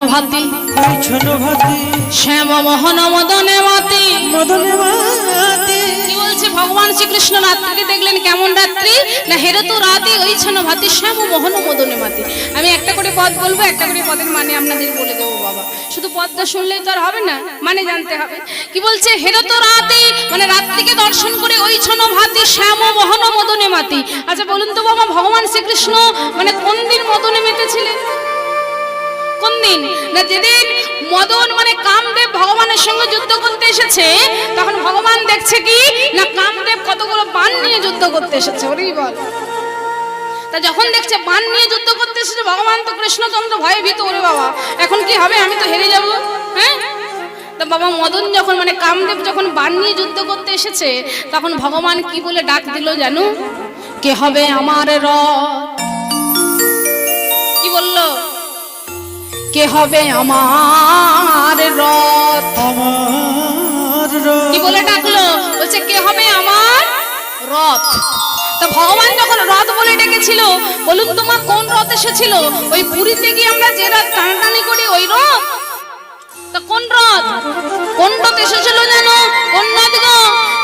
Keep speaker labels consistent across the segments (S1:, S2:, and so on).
S1: ভাতি
S2: ওই ছোট ভাতি
S1: শ্যাম মোহন মদনে মাতি
S2: মদনে মাতি।
S1: কি বলছে ভগবান শ্রীকৃষ্ণ রাত্রি দেখলেন কেমন রাত্রি না হেরে তো রাতে ওই ছোট ভাতি শ্যাম মোহন মদনে মাতি। আমি একটা করে পদ বলবো, একটা করে পদের মানে আপনাদের বলে দেবো বাবা, শুধু পদটা শুনলেই তো আর হবে না, মানে জানতে হবে। কি বলছে হেরে তো রাতে মানে রাত্রিকে দর্শন করে ওই ছোট ভাতি শ্যাম মোহন মদনে মাতি। আচ্ছা বলুন তো বাবা, ভগবান শ্রীকৃষ্ণ মানে কোন দিন মদনে মেতেছিলেন? কোন দিন না যেদিন মদন মানে কামদেব ভগবানের সঙ্গে যুদ্ধ করতে এসেছে, তখন ভগবান দেখছে কি না কামদেব কতগুলো বাণ নিয়ে যুদ্ধ করতে এসেছে। ওরেই বল, তা যখন দেখছে বাণ নিয়ে যুদ্ধ করতে এসেছে ভগবান তো কৃষ্ণচন্দ্র ভয়ে ভীত। ওরে বাবা এখন কি হবে, আমি তো হেরে যাব। হ্যাঁ, তা বাবা মদন যখন মানে কামদেব যখন বাণ নিয়ে যুদ্ধ করতে এসেছে, তখন ভগবান কি বলে ডাক দিল জানো? কে হবে আমার রথ? কি বললো? কে হবে আমার রথ?
S2: আমার রথ।
S1: কি বলে ডাকলো? বলছে কে হবে আমার রথ। তা ভগবান যখন রথ বলে ডেকেছিল, বলুন তোমার কোন রথ এসেছিল? ওই পুরীতে গিয়ে আমরা যে রথ টানাটানি করি ওই রথ? তা কোন রথ? কোন রথ এসেছিল জানো? কোন রথ গো?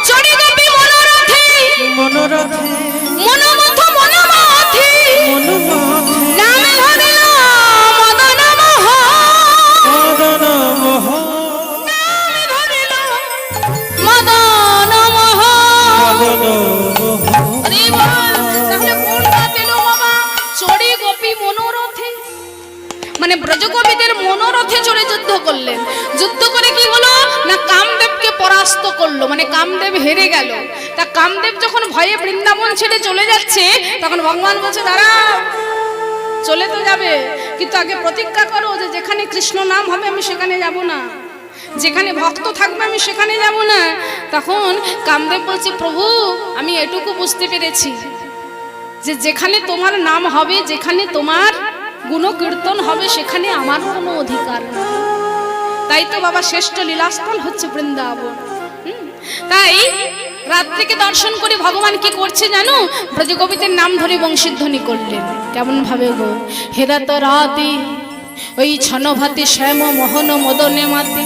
S1: চড়ি গোপী মনোরথে
S2: মনোরথে
S1: মনোমথ মনোমথে
S2: মনোমথে
S1: নামে ধরিল মদন
S2: মদন মোহ
S1: মদন মোহ।
S2: মদন মোহ।
S1: চড়ে গোপী মনোরথে মানে ব্রজগোপীদের মনোরথে চড়ে যুদ্ধ করলেন। যুদ্ধ করে কি হলো না কামদেবকে পরাস্ত করলো, মানে কামদেব হেরে গেল। তা কামদেব যখন ভয়ে বৃন্দাবন ছেড়ে চলে যাচ্ছে, তখন ভগবান বলছে দাঁড়াও, চলে তো যাবে কিন্তু আগে প্রতিজ্ঞা করো যে যেখানে কৃষ্ণ নাম হবে আমি সেখানে যাব না, যেখানে ভক্ত থাকবে আমি সেখানে যাব না। তখন কামদেব বলছে প্রভু আমি এটুকু বুঝতে পেরেছি যে যেখানে তোমার নাম হবে, যেখানে তোমার গুণকীর্তন হবে সেখানে আমার কোনো অধিকার নেই। তাই তো বাবা শ্রেষ্ঠ লীলাস্থল হচ্ছে বৃন্দাবন। তাই রাত্রিকে দর্শন করে ভগবান কি করছে জানো? ব্রজগোপীদের নাম ধরে বংশীধ্বনি করলেন। কেমন ভাবে গো? হেরা তো রাতি ওই ছনভাতি শ্যাম মোহন মদনে মাতি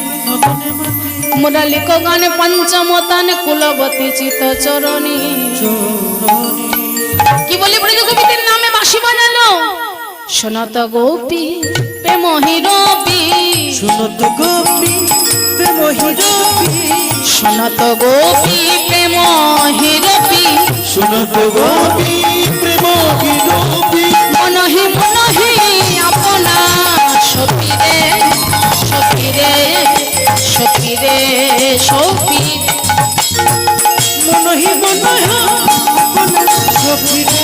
S1: মুরালিক গানে পঞ্চমতানে কুলবতী চিত চরণী। কি বলে ব্রজগোপীদের নামে বাঁশি বাজালো? শোনত গোপী প্রেম হিরবি,
S2: শুনত গোপী প্রেম হিরবি,
S1: শোনত গোপী প্রেম হিরবি,
S2: শুনত গোপী প্রেম হিরবি।
S1: মনহি মনহি আপনা সপিরে সপিরে সপিরে সপি
S2: মনহি মনহি আপনা সখিরে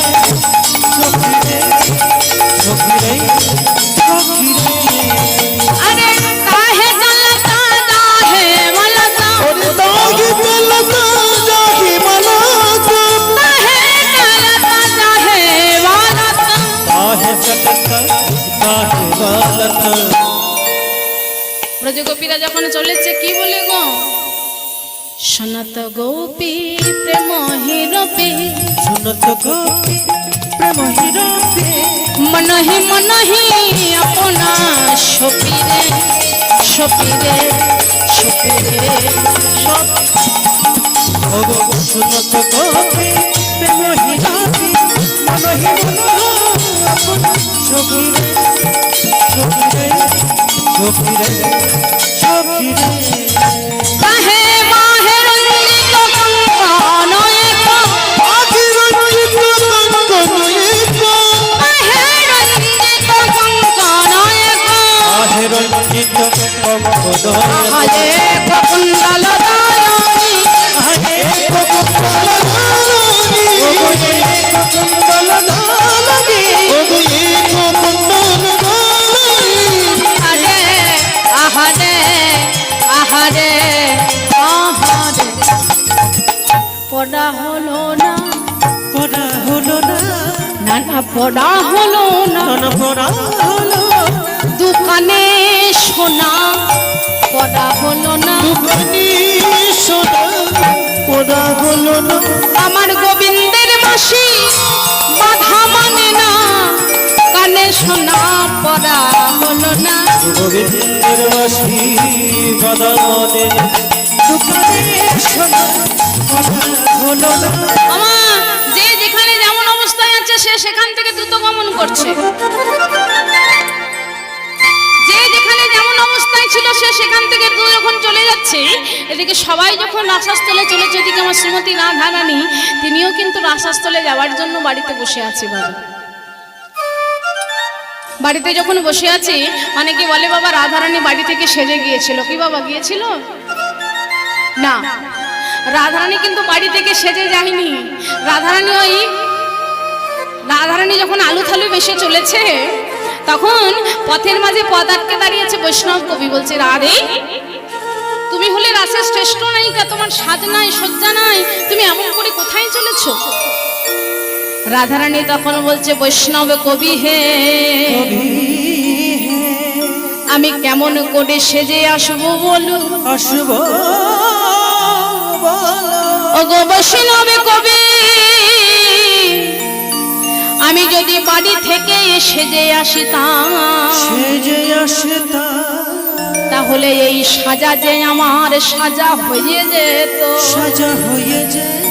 S2: সখিরে সখিরে সখিরে।
S1: আরে কাহে চলতা যাহে মলতা,
S2: ওরে দাহি বেলতা যাহি মালাতা,
S1: কাহে চলতা যাহে মলতা।
S2: কাহে চলতা কাহে মালাতা।
S1: ব্রজগোপীরা যখন চলেছে কি বলে গো? সনত গোপী প্রেম হিরবি,
S2: শুনত গোপী প্রেম হিরবি,
S1: মনহি মনহি আপনা সপিরে সপিরে সপিরে সপ।
S2: ওগো শুনত গোপী প্রেম হিরবি, মনহি মনহি আপনা সখিরে সখিরে সখিরে সখিরে।
S1: কাহে মাহে রঞ্জিত কঙ্কন এক,
S2: আখি রঞ্জিত কঙ্কন এক,
S1: কাহে রঞ্জিত কঙ্কন এক,
S2: আহে রঞ্জিত কঙ্কন এক,
S1: আহে কুণ্ডল দায়নি,
S2: আহে কুণ্ডল ধারণী, ওগো এক কুণ্ডল ধারণী, ওগো এক কুণ্ডল ধারণী।
S1: আরে আহারে আহারে আহারে পড়া হলো না,
S2: পড়া হলো না,
S1: নানা পড়া হলো না,
S2: নানা পড়া হলো,
S1: দোকানে সোনা পড়া হলো না,
S2: দোকানি সোনা পড়া হলো না।
S1: আমার গোবিন্দের বাঁশি বাধা মানে না, কানে সোনা পড়া হলো না।
S2: গোবিন্দের বাসি বাদামনের দোকানে শোনা কথা হলো না।
S1: আমা যে যেখানে যেমন অবস্থায় আছে সে সেখান থেকে দ্রুত গমন করছে, যে যেখানে যেমন অবস্থায় ছিল সে সেখান থেকে দ্রুত যখন চলে যাচ্ছে, এদিকে সবাই যখন রাসাস্থলে চলেছে, এদিকে আমার শ্রীমতী রাধারানী তিনিও কিন্তু রাসাস্থলে যাওয়ার জন্য বাড়িতে বসে আছে। বাবা বাড়িতে যখন বসে আছি, অনেকে বলে বাবা রাধারানী বাড়ি থেকে সেজে গিয়েছিল। কি বাবা গিয়েছিল? না, রাধারানী কিন্তু বাড়ি থেকে সেজে যায়নি। রাধারানী যখন আলু থালু বেশে চলেছে, তখন পথের মাঝে পথ আটকে দাঁড়িয়েছে বৈষ্ণব কবি, বলছে রাধে তুমি হলে রাসের শ্রেষ্ঠ নায়িকা, তোমার সাজ নাই সজ্জা নাই, তুমি এমন করে কোথায় চলেছো? রাধারানী তখন বলছে বৈষ্ণব কবি হে, আমি কেমন করে সেজে আসবো বলো,
S2: আসবো
S1: ও গো বৈষ্ণব কবি, আমি যদি বাড়ি থেকে সেজে আসিতাম,
S2: সেজে আসতাম,
S1: তাহলে এই সাজা যে আমার সাজা হয়ে যেত।
S2: সাজা হয়ে যেত।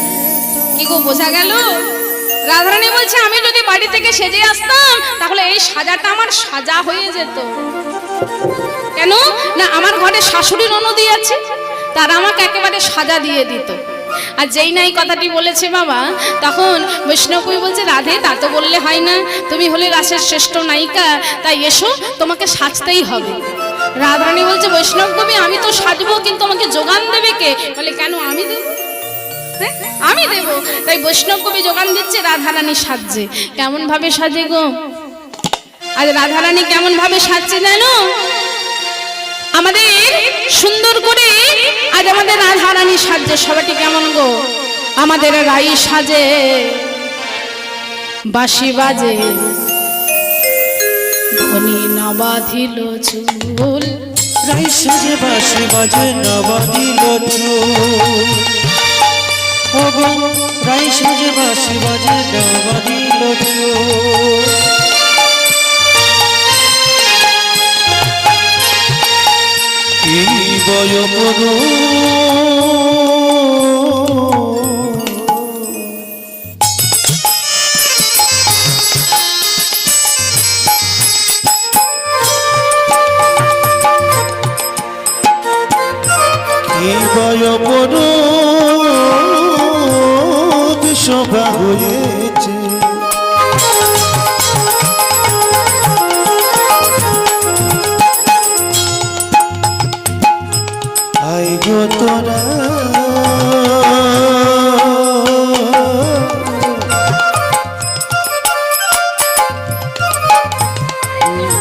S1: কি গো বোঝা গেল? রাধারানী বলছে আমি যদি বাড়ি থেকে সেজে আসতাম, তাহলে এই সাজাটা আমার সাজা হয়ে যেত। কেন না, আমার ঘরে শাশুড়ি ননদি আছে, তারা আমাকে একেবারে সাজা দিয়ে দিত। আর যেই নাই কথাটি বলেছে বাবা, তখন বৈষ্ণবী বলছে রাধে তা তো বললে হয় না, তুমি হলে রাসের শ্রেষ্ঠ নায়িকা, তাই এসো তোমাকে সাজতেই হবে। রাধারানী বলছে বৈষ্ণব কবি আমি তো সাজবো, কিন্তু আমাকে যোগান দেবে কে? বলে কেন আমি দেব, আমি দেব। তাই বৈষ্ণব কবি যোগান দিচ্ছে, রাধারানী সাজছে। কেমন ভাবে সাজে গো? আজ রাধারানী কেমন ভাবে সাজছে জানো? আমাদের সুন্দর করে আজ আমাদের রাধারানী সাজছে। সবাইটি কেমন গো? আমাদের রাই সাজে, বাঁশি বাজে, ধনী না বাঁধিল চুল,
S2: রাই সাজে বাঁশি বাজে না বাঁধিল চুল, ও গো রাই সাজে বাঁশি বাজে না বাঁধিল চুল। কি বয় মনো শোভা হয়েছে, আই গো তোরা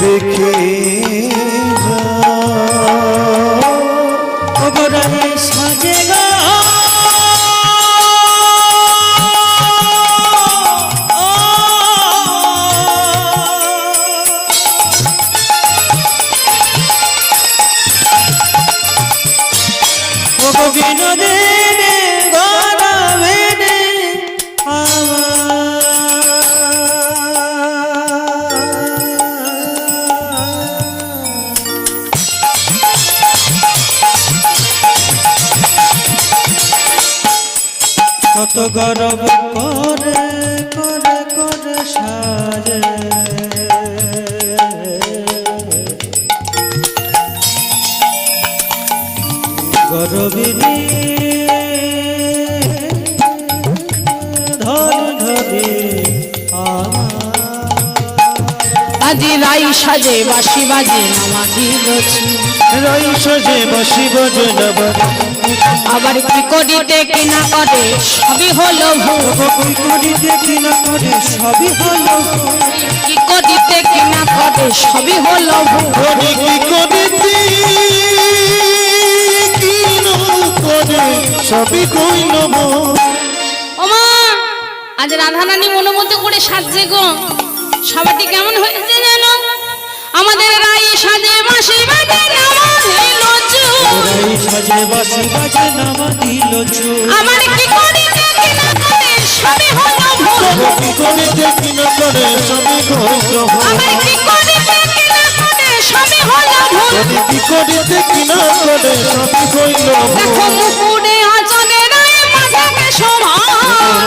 S2: দেখে সাজে গা বিনোদে গড়াবেনে কত গরব করে করে করে সাজে, গরবিনী ধর ধরে
S1: আজি রাই সাজে বাঁশি বাজে না বাঁধিল চুল,
S2: রাই সাজে বাঁশি বাজে না বাঁধিল,
S1: আবার কি করিতে কি না করে সবই হলো ভুল,
S2: কি করিতে কি না করে সবই হলো,
S1: কি করিতে কি না করে সবই হলো ভুল,
S2: কি করিতে কি না করে সবই কইল ভুল।
S1: ওমা আজ রাধারানী মনোমতো করে সাজছে গো। সবাইটি কেমন হয়েছে জানো? আমাদের রাই সাজে বাঁশি বাজে না বাঁধিল চুল,
S2: রাই সাজে বাঁশি বাজে না বাঁধিল চুল,
S1: আমার কি করিতে কি না করে সবই হলো ভুল,
S2: কি করিতে কি না করে সবই কইল ভুল,
S1: আমার কি করিতে কি না করে সবই হলো ভুল।
S2: যদি কি করিতে কি না করে সবই হইল
S1: দেখো মুকুটে আঁচলে নাই বাঁধে শোভা।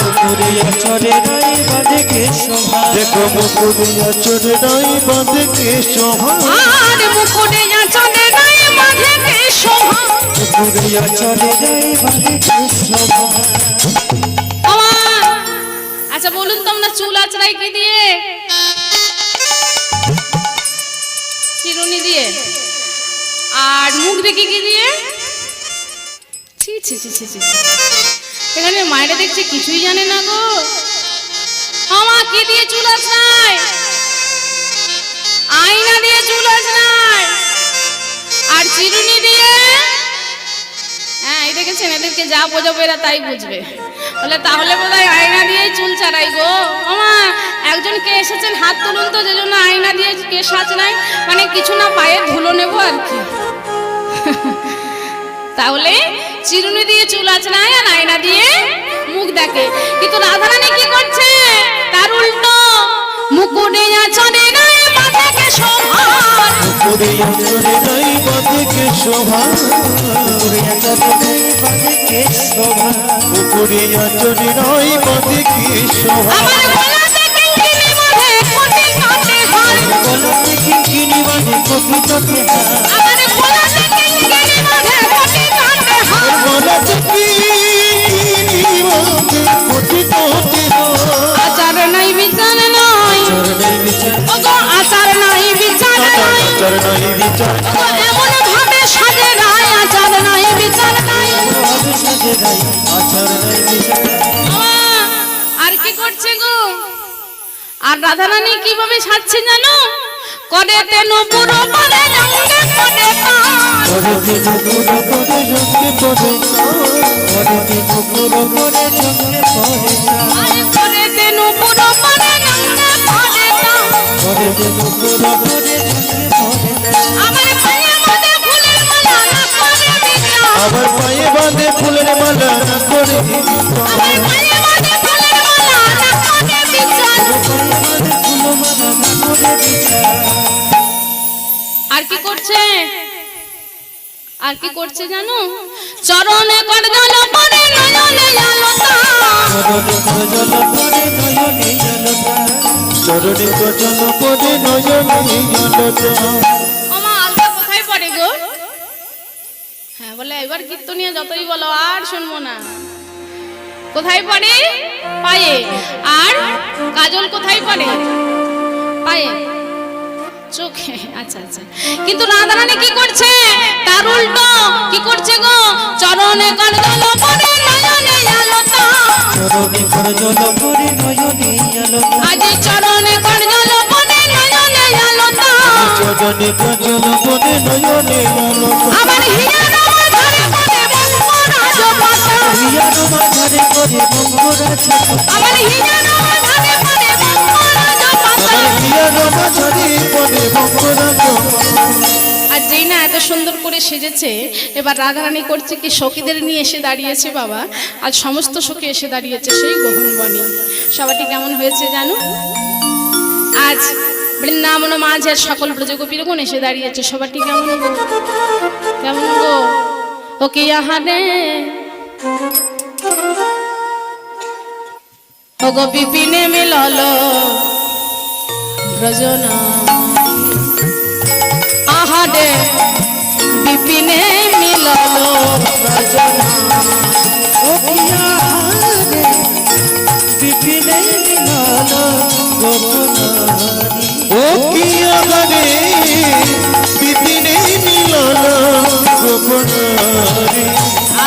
S2: মুকুরিয়া চরে নাই বাঁধে কে শোভা দেখো মুকুরিয়া চরে নাই বাঁধে কে শোভা
S1: আর মুকুটে আঁচলে নাই বাঁধে শোভা।
S2: মুকুরিয়া চরে নাই বাঁধে কে শোভা।
S1: আচ্ছা বলুন তো আমরা চুল আঁচড়াই কি দিয়ে? চিরুনি দিয়ে। আর মুখ দেখি কি দিয়ে? ছি ছি ছি ছি ছি। এখানে মায়েরা দেখছে কিছুই জানে না গো। আমা কি দিয়ে চুল আঁচড়ায়? আয়না দিয়ে চুল আঁচড়ায়। আর চিরুনি দিয়ে? হ্যাঁ এই দেখেছেন, এদেরকে যা বোঝাবো এরা তাই বুঝবে। বলে তাহলে বোধহয় আয়না দিয়েই চুল চারাই গো। আমা একজন কে এসেছেন হাত তুলুন তো, যে জন্য আয়না দিয়ে কেশ আঁচড়ায়। মানে কিছু না পায়ে ধুলো নেবো আর কি। তাহলে চিরুনি দিয়ে চুল আঁচড়ায় আর আয়না দিয়ে মুখ দেখে। কিন্তু রাধারানী কি করছে? তার উল্টো, মুকুটে আঁচলে নাই বাঁধে কে শোভা।
S2: মুকুরিয়া চরে নাই বাঁধে কে শোভা মুকুরিয়া চরে নাই বাঁধে কে শোভা মুকুরিয়া চরে নাই বাঁধে কে শোভা
S1: আমার গলাতে কিঙ্কিনি বাঁধে কোটি কাটে হার।
S2: গলাতে কিঙ্কিনি বাঁধে কোটি কাটে হার
S1: আমার গলাতে কিঙ্কিনি বাঁধে কোটি কাটে হার।
S2: গলাতে কিঙ্কিনি বাঁধে কোটি কাটে হার
S1: আচার নাই বিচার নাই
S2: চরে নাই বিচার
S1: ওগো, আচার নাই বিচার নাই
S2: চরে নাই বিচার
S1: ওগো, এমন ভাবে সাজে নাই আচার নাই বিচার নাই।
S2: ভাবে সাজে নাই আচার নাই বিচার
S1: আর কি করছে গো? আর রাধারানী কিভাবে সাজছে জানো? করে তেনো পুরো পরে রঙে পরে কান।
S2: করতে নুপুর করে রঙে পড়ে করতে নুপুর করে রঙে পড়ে
S1: আরে করে তেনো পুরো পরে রঙে পরে কান।
S2: করতে নুপুর করে রঙে পড়ে
S1: আমার পায়ে মধ্যে ফুলের মালা না করে বিচার।
S2: আবার পায়ে বাঁধে ফুলের মালা না করে
S1: আমার পায়ে মধ্যে ফুলের মালা না করে বিচার। আর কি করছে? আর কি করছে জানো? চরণে কর জল পরে নয়নে আলোতা।
S2: চরণে কচন পরে নয়নে
S1: ওমা আলতা কোথায় পড়ে গো? হ্যাঁ বলে এবার কীর্তনিয়া যতই বলো আর শুনবো না। কোথায় পড়ে? পায়ে। আর কাজল কোথায় পড়ে? পায়ে, চোখে। আচ্ছা আচ্ছা। কিন্তু রাধারানী কি করছে? তার উল্টো কি করছে গো? চরণে কর জল পরে নয়নে আলোতা।
S2: চরণে কচন পরে নয়নে আলোতা
S1: আজ চরণে কর জল পরে নয়নে আলোতা।
S2: চরণে কচন পরে নয়নে আলোতা
S1: আমার হিয়ার মাঝারে পড়ে বঙ্গরাজ পাতা।
S2: হিয়ার মাঝারে করে বঙ্গরাজ
S1: আমার হিয়ার মাঝারে পড়ে বঙ্গরাজ পাতা।
S2: হিয়ার মাঝারে করে বঙ্গরাজ
S1: আর যেই না এত সুন্দর করে সেজেছে, এবার রাধারানী করছে কি? সখীদের নিয়ে এসে দাঁড়িয়েছে বাবা। আজ সমস্ত সখী এসে দাঁড়িয়েছে সেই গহনবনে। সবাইটি কেমন হয়েছে জানো? আজ বৃন্দাবন মাঝের সকল ব্রজগোপীরগণ এসে দাঁড়িয়েছে। সবাইটি কেমন গো? কেমন গো? ও কি আহারে ও গো বিপিনে মিলল ব্রজনা। আহারে বিপিনে মিলল ব্রজনা।
S2: ও পিয়া হারে বিপিনে মিলল গোপনারি ও পিয়া হারে বিপিনে মিলল গোপনারি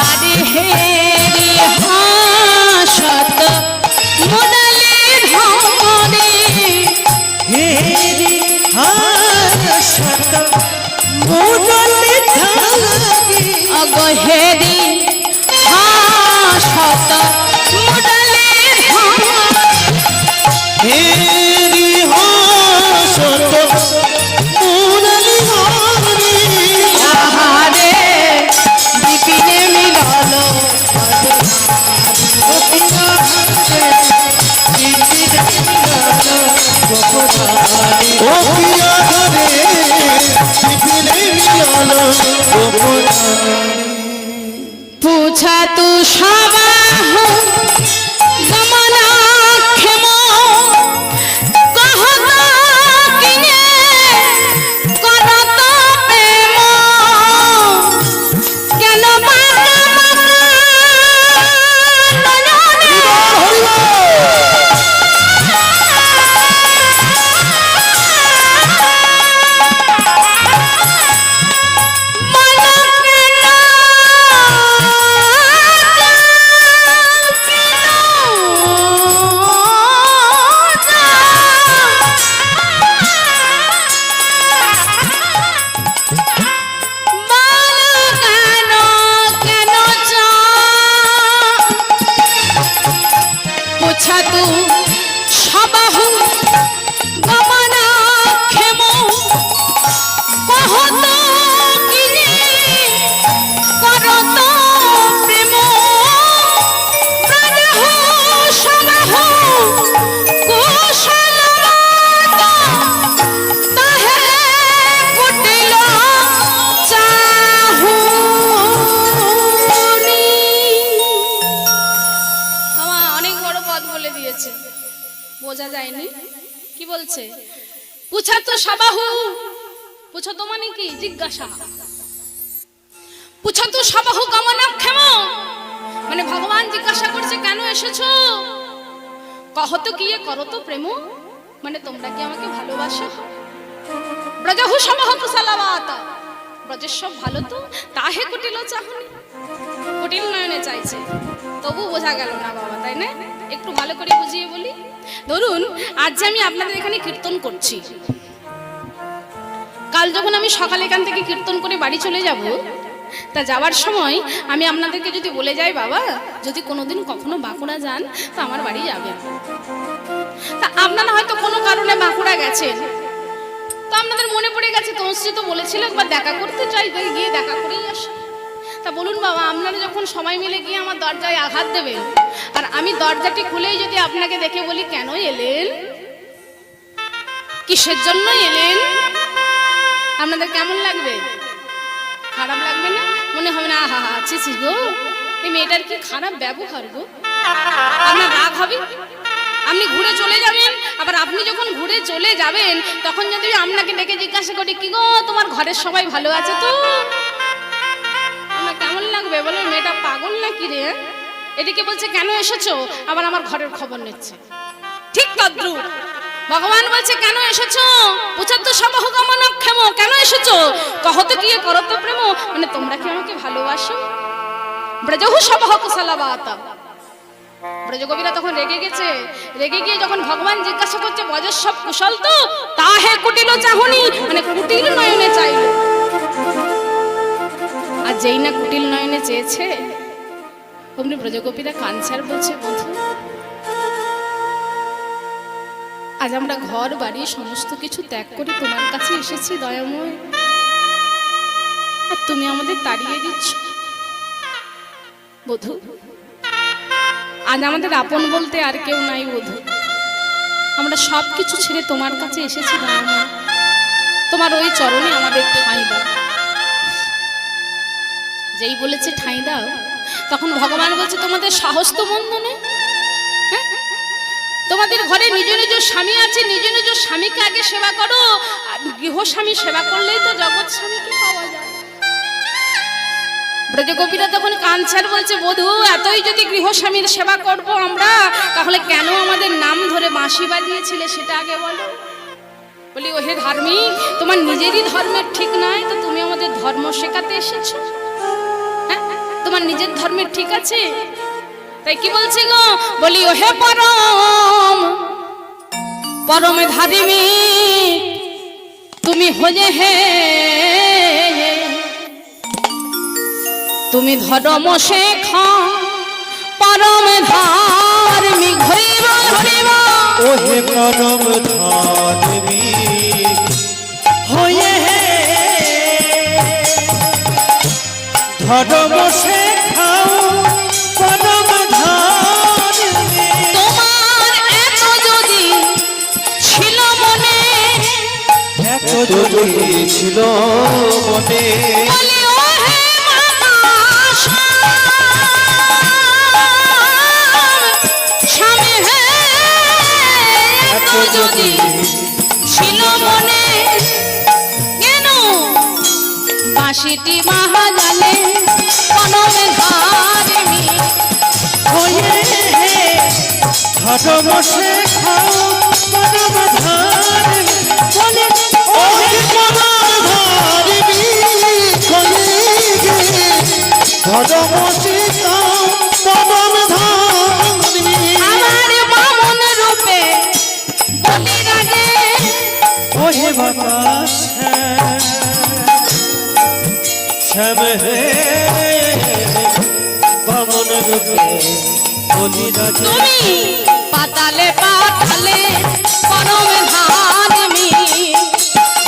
S1: আরে হেরি হাসত মুরলি ধমরে।
S2: হেরি হাসত মুরলি ধমরে
S1: অগো হেরি হাসত মুরলি ধমরে।
S2: হেরি হাসত মুরলি ধমরে
S1: আহারে বিপিনে মিলল
S2: ও পিয়া হারে বিপিনে মিলল গোপনারি ও পিয়া হারে হলো গোপনারে।
S1: पूछा तू सबाह गमना खेमो कहता किए करता प्रेम केन বোঝা যায়নি কি বলছে পুছা তো সবাহু পুছো তো মানে কি জিজ্ঞাসা পুছা তো সবাহু গমনাক্ষেম মানে ভগবান জিজ্ঞাসা করছে কেন এসেছো কহত কি করো তো প্রেম মানে তোমরা কি আমাকে ভালোবাসো ব্রজহু সবাহু কুশলবাত ব্রজের সব ভালো তো তাহে কুটিল চাহনি কুটিল নয়নে চাইছে তবু বোঝা গেল না বাবা তাই না একটু ভালো করে বুঝিয়ে বলি ধরুন আজ যে আমি আপনাদের এখানে কীর্তন করছি কাল যখন আমি সকালে এখান থেকে কীর্তন করে বাড়ি চলে যাব তা যাওয়ার সময় আমি আপনাদেরকে যদি বলে যাই বাবা যদি কোনোদিন কখনো বাঁকুড়া যান তা আমার বাড়ি যাবেন তা আপনারা হয়তো কোনো কারণে বাঁকুড়া গেছেন তো আপনাদের মনে পড়ে গেছে তনুশ্রী তো বলেছিল একবার দেখা করতে চাই গিয়ে দেখা করেই আসি তা বলুন বাবা আপনারা যখন সময় মিলে গিয়ে আমার দরজায় আঘাত দেবেন আর আমি দরজাটি খুলেই যদি আপনাকে দেখে বলি কেন এলেন কিসের জন্য এলেন আপনাদের কেমন লাগবে খারাপ লাগবে না মনে হবে না আহা আছি গো এই মেয়েটার কি খারাপ ব্যবহার গো আপনার রাগ হবে আপনি ঘুরে চলে যাবেন আবার আপনি যখন ঘুরে চলে যাবেন তখন যদি আপনাকে ডেকে জিজ্ঞাসা করি কি গো তোমার ঘরের সবাই ভালো আছে তো কেমন লাগবে বলো মেয়েটা পাগল নাকি রে এদিকে বলছে কেন এসেছো আবার আমার ঘরের খবর নিচ্ছে ঠিক তদ্রুপ ভগবান বলছে কেন এসেছো পুছাত সবাহ গমনাক্ষেম কেন এসেছো কহত কি করত প্রেম মানে তোমরা কি আমাকে ভালোবাসো ব্রজহু সবাহ কুশলবাত ব্রজকবিরা তখন রেগে গেছে রেগে গিয়ে যখন ভগবান জিজ্ঞাসা করছে ব্রজের সব কুশল তো তাহে কুটিল চাহনি মানে কুটিল নয়নে চাইল আর যেই না কুটিল নয়নে চেয়েছে অমনি ব্রজগোপীরা কাঞ্চার বলছে বন্ধু আজ আমরা ঘর বাড়ি সমস্ত কিছু ত্যাগ করে তোমার কাছে এসেছি দয়াময় আর তুমি আমাদের তাড়িয়ে দিচ্ছ বধূ আজ আমাদের আপন বলতে আর কেউ নাই বধূ আমরা সব কিছু ছেড়ে তোমার কাছে এসেছি দয়াময় তোমার ওই চরণে আমাদের ঠাঁই দাও যেই বলেছে ঠাঁই দাও তখন ভগবান বলছে তোমাদের সাহস তো মন্দ নেই তোমাদের ঘরে নিজ নিজ স্বামী আছে নিজ নিজ স্বামীকে আগে সেবা করো আর গৃহস্বামী সেবা করলেই তো জগৎ স্বামীকে পাওয়া যায় ব্রজগোপীরা তখন কাঞ্চার বলছে বধূ এতই যদি গৃহস্বামীর সেবা করব আমরা তাহলে কেন আমাদের নাম ধরে বাঁশি বাজিয়েছিলে সেটা আগে বলো বলি ওহে ধার্মিক তোমার নিজেরই ধর্মের ঠিক নাই তো তুমি আমাদের ধর্ম শেখাতে এসেছো তোমার নিজের ধর্মের ঠিক আছে তাই কি বলছি গো বলি ওহে পরম পরমে ধার্মিক তুমি হয়ে হে তুমি ধর্ম শেখা পরম ধার্মিক হইব হইব
S2: ওহে পরম ধার্মিক হয়ে হে ধর্ম শেখাও পরম ধার্মিক
S1: তোমার এত যদি ছিল মনে
S2: এত যদি ছিল মনে
S1: যদি ছিল মনে কেন বাঁশিটি মহাজালে কনমে ধারিনি
S2: হয়ে ঘট বসে খাও পদম ধার বলে
S3: ওই পদম ধারিনি ধর্মশিকাও পদম ধারিনি
S1: আমার বামন রূপে বলি রাগে
S2: ওহে বাতাস শ্যাম হে বামন রূপে বলি রাজে
S1: তুমি পাতালে পাতালে কনমে ধারিনি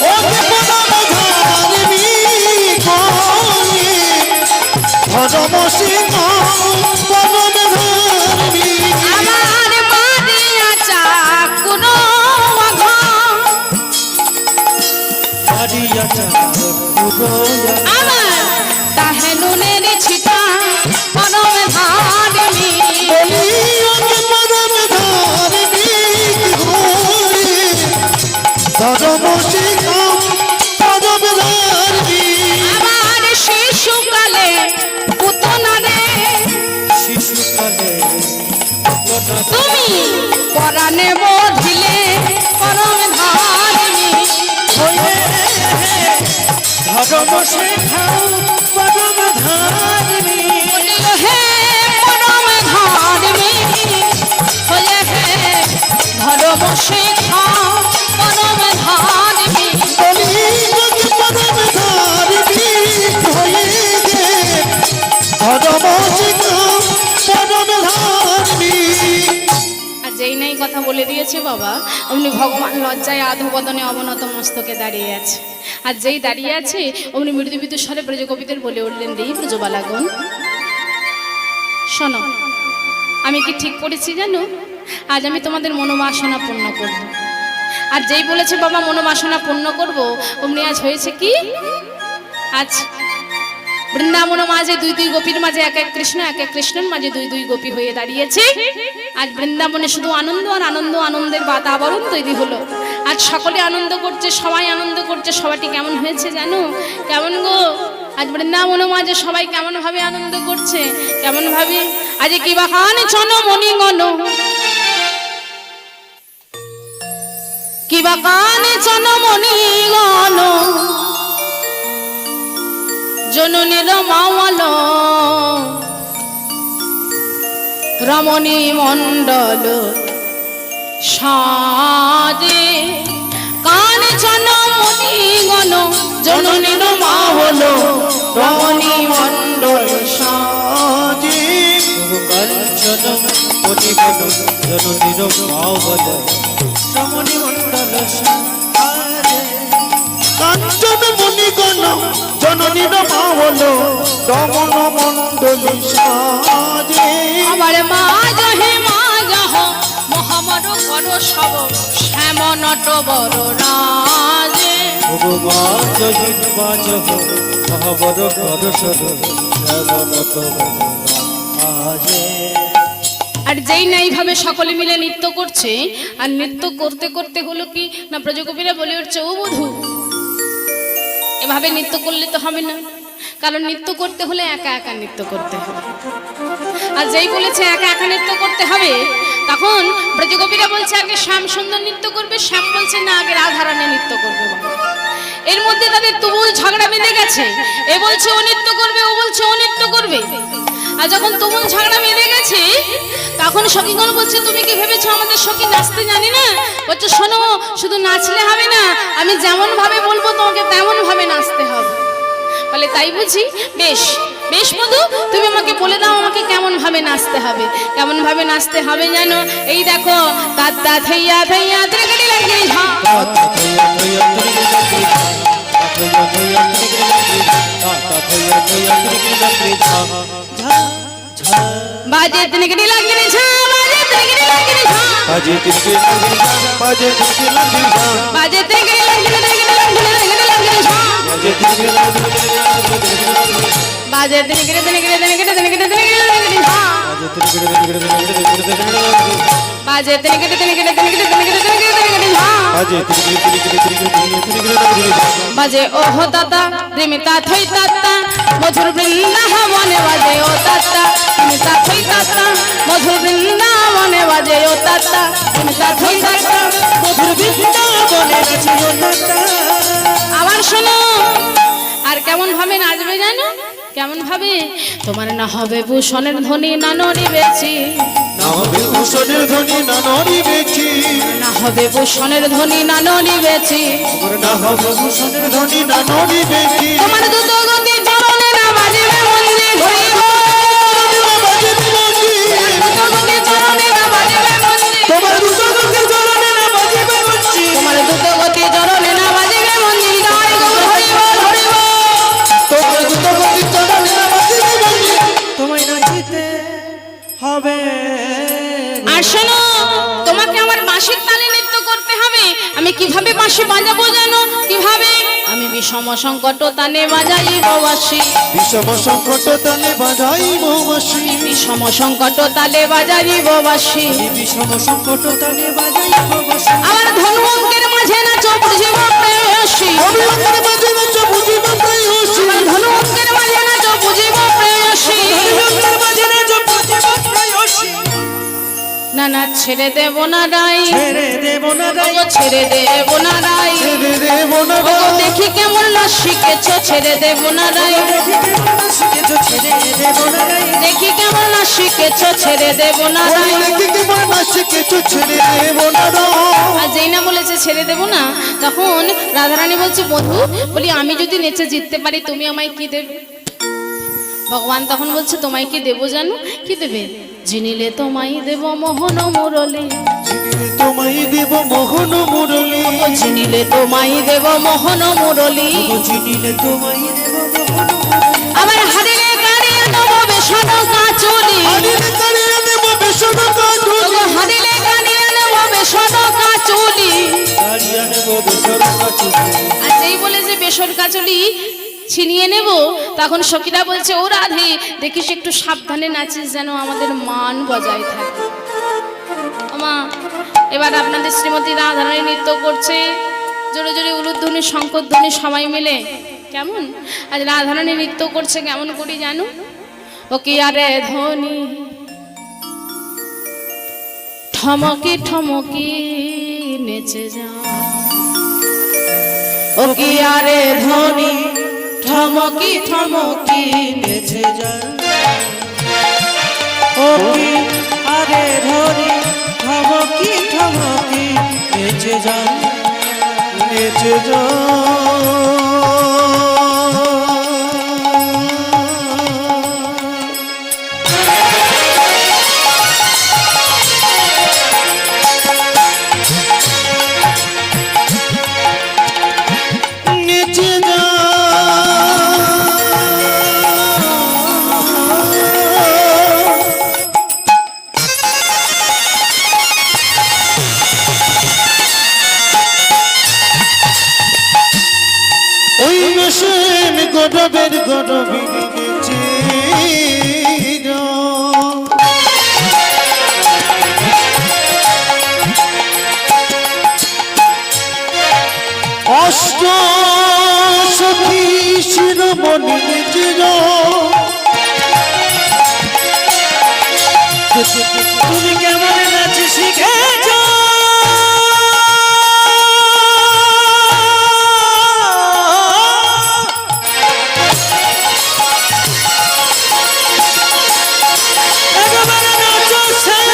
S3: ওই পদম ধারিনি ধর্মশিকাও পদম ধারিনি
S1: আমার মারিয়া চাকুনো মাঘা
S2: হারিয়া পুরোয়া
S1: আমার তাহে নুনের ছিটা কনমে ধারিনি
S3: বলি ওই পদম ধারিনি ধর্মশিকাও পদম ধারিনি
S1: আমার শিশুকালে পুতনা রে
S2: শিশুকালে
S1: তুমি পরাণে বধিলে পরমে ধারিনি
S2: হয়ে ধর্ম শেখাও পদম ধারিণী
S1: বলিল হে পরমে ধারিনি হলে হে ধর্ম শিখাও পরমে ধারিনি
S3: বলি ওই পদম ধারিনি হয়ে ধর্মশিকাও পদম ধারিনি
S1: আর যেই নাই কথা বলে দিয়েছে বাবা অমনি ভগবান লজ্জায় আধবদনে অবনত মস্তকে দাঁড়িয়ে আছে আর যেই দাঁড়িয়ে আছে অমনি মৃদুবিদু স্বরে ব্রজকবিদের বলে উঠলেন রে ব্রজবালাগণ শোনো আমি কি ঠিক করেছি জানো আজ আমি তোমাদের মনোবাসনা পূর্ণ করব আর যেই বলেছে বাবা মনোবাসনা পূর্ণ করব অমনি আজ হয়েছে কি আজ বৃন্দাবন মাঝে দুই দুই গোপীর মাঝে এক এক কৃষ্ণের মাঝে দুই দুই গোপী হয়ে দাঁড়িয়েছে আজ বৃন্দাবনে শুধু আনন্দ আর আনন্দ আনন্দের বাতাবরণ তৈরি হলো আজ সকলে আনন্দ করছে সবাই আনন্দ করছে সবাইটি কেমন হয়েছে জানো কেমন গো আজ বৃন্দাবন মাঝে সবাই কেমন ভাবে আনন্দ করছে কেমন ভাবে আজ কি বাহান চন মণিগণ কি বাহান চন মণিগণ জননীর মাওয়াল রমণী মণ্ডল সাজে কান জনমণিগণ জননীর মাওয়াল রমণী মণ্ডল
S3: সাজে
S2: কাঞ্চন মণিগণ জননীর মাওবল শ্রমণী মণ্ডল সারে
S3: কাঞ্চন মুনিগণ জননীর মা হলো দমন মণ্ডলী সাজে
S1: আমার মা জহে মা জহ মহামর কর সব শ্যাম নট বড় রাজে
S2: ভগবা জহিন বাজহ মহাবর পরশর শ্যামনত আজে
S1: আর যেই না এইভাবে সকলে মিলে নৃত্য করছে আর নৃত্য করতে করতে হলো কি না ব্রজকবিরা বলে উঠছে ও বধূ এভাবে নৃত্য করলে তো হবে না কারণ নৃত্য করতে হলে একা একা নৃত্য করতে হবে আর যেই বলেছে একা একা নৃত্য করতে হবে তখন ব্রজকবিরা বলছে আগে শ্যাম সুন্দর নৃত্য করবে শ্যাম বলছে না আগে রাধারানী নৃত্য করবে বাবা। এর মধ্যে তাদের তুমুল ঝগড়া বেঁধে গেছে এ বলছে ও নৃত্য করবে ও বলছে ও নৃত্য করবে আর যখন তুমুল ঝগড়া বেঁধে গেছে তখন সখীগণ বলছে তুমি কি ভেবেছো আমাদের সখী নাচতে জানি না বলছে শোনো শুধু নাচলে হবে না আমি যেমন ভাবে বলবো তোমাকে তেমন ভাবে নাচতে হবে বলে তাই বুঝি বেশ বেশ মধু তুমি আমাকে বলে দাও আমাকে কেমন ভাবে নাচতে হবে কেমন ভাবে নাচতে হবে জানো এই দেখো তাতা থইয়া থইয়া ত্রিগড়ি লাগিয়ে ঝা বাজে ত্রিগড়ি লাগিয়ে ঝা বাজে ত্রিগড়ি লাগিয়ে ঝা
S3: বাজে তিনকে বাজে তিনকে লাগি যা
S1: বাজে ত্রিগড়ি লাগিয়ে ঝা
S3: বাজে তিনকে
S1: বাজে ত্রিগড়ি ঝা বাজে তিনিকেটে তিনিকেটে তিনিকেটে তিনিকেটে তিনিকেটে তিনিকেটে বাজে ওহ তাতা রিমিতা থই তাতা মধুর বৃন্দাবনে বাজে ও তাতা রিমিতা থই তাতা মধুর বৃন্দাবনে বাজে ও তাতা রিমিতা থই তাতা
S2: মধুর বৃন্দাবনে নাচে ও তাতা।
S1: আবার শোনো আর কেমন ভাবে নাচবে জানো কেমন ভাবে তোমার না হবে ভূষণের ধ্বনি না নড়িবেছি
S3: না হবে ভূষণের ধ্বনি না নড়িবেছি
S1: না হবে ভূষণের ধ্বনি না নড়িবেছি
S3: তোমার না হবে ভূষণের ধ্বনি না নড়িবেছি
S1: তোমার দ্রুত গতি চরণে না বাজিবে মঞ্জি ঘুরিব দ্রুত গতি চরণে না বাজিবে মঞ্জি
S2: তোমার দুর্গতি চরণে না বাজিবে বঞ্চি,
S1: তোমার দ্রুত গতি চরণে না বাজিবে মঞ্জি জয় গৌর হরিব হরিব
S3: তোমার দুর্গতি চরণে না বাজিবে বঞ্চি
S2: তোমায় নাচিতে হবে।
S1: আর শোনো তোমাকে আমার বাঁশির তালে নৃত্য করতে হবে আমি কিভাবে বাঁশি বাজাবো জানো কিভাবে আমি বিষম সংকট তানে বাজাইব বাঁশি
S3: বিষম সংকট তালে বাজাই মৌমাসি
S1: বিষম সংকট তালে বাজাইব বাঁশি
S2: বিষম সংকট তালে বাজাই বাঁশি।
S1: আমার ধনু অঙ্কের মাঝে নাচো বুঝিব প্রেয়সী
S3: আমি অন্তর মাঝে নাচো বুঝিব প্রেয়সী
S1: আমার ধনু অঙ্কের মাঝে নাচো বুঝিব প্রেয়সী
S2: তোমার মাঝে নাচো বুঝিব প্রেয়সী।
S1: না না ছেড়ে দেব না রাই
S2: ছেড়ে দেব না রাই,
S1: ওগো ছেড়ে দেব না রাই
S3: ছেড়ে দেব না
S1: ওগো দেখি কেমন না শিখেছো ছেড়ে দেব না রাই
S2: দেখি কেমন শিখেছো ছেড়ে দেব না রাই।
S1: দেখি কেমন না শিখেছো ছেড়ে দেব না রাই
S3: দেখি কেমন না শিখেছো ছেড়ে দেব না
S1: আর যেই না বলেছে ছেড়ে দেব না তখন রাধারানী বলছে বধূ বলি আমি যদি নেচে জিততে পারি তুমি আমায় কি দেবে ভগবান তখন বলছে তোমায় কি দেবো জানো কি দেবে জিনিলে তোমায় দেব মোহন মুরলী
S3: তোমায় দেব মোহন মুরলী
S1: ও জিনিলে তোমায় দেব মোহন মুরলী
S2: চিনিলে তোমায় দেব মোহন
S1: আমার হারিলে গাড়িয়ে দেবো বেসন কাচুলি
S3: আদিনে কারিয়ে দেব বেসন কাঠুলি
S1: হারিলে গাড়িয়ে দেবো বেসন কাচুলি
S2: গাড়িয়া নেব বেসর কাচুলি।
S1: আর যেই বলে যে বেসন কাচুলি ছিনিয়ে নেব তখন সখীরা বলছে ও রাধে দেখিস একটু সাবধানে নাচিস যেন আমাদের মান বজায় থাকে মা এবার আপনাদের শ্রীমতী রাধারানী নৃত্য করছে জোরে জোরে উলুধ্বনি শঙ্করধ্বনি সবাই মিলে কেমন আজ রাধারানী নৃত্য করছে কেমন করি জানো ও কি আরে ধ্বনি ঠমকি ঠমকি নেচে যা ও কি আরে ধ্বনি ঠমকি ঠমকি
S2: নেচে যায় ও কি আরে ধরি ঠমকি ঠমকি নেচে যায়।
S3: নেচে যা নেচে যা ওই মেশিন গরবের গরবি গেছে অষ্ট সখী শিরোমণি চির
S2: তুমি কেমন নাচ শিখেছো একবার নাচো সব সাই।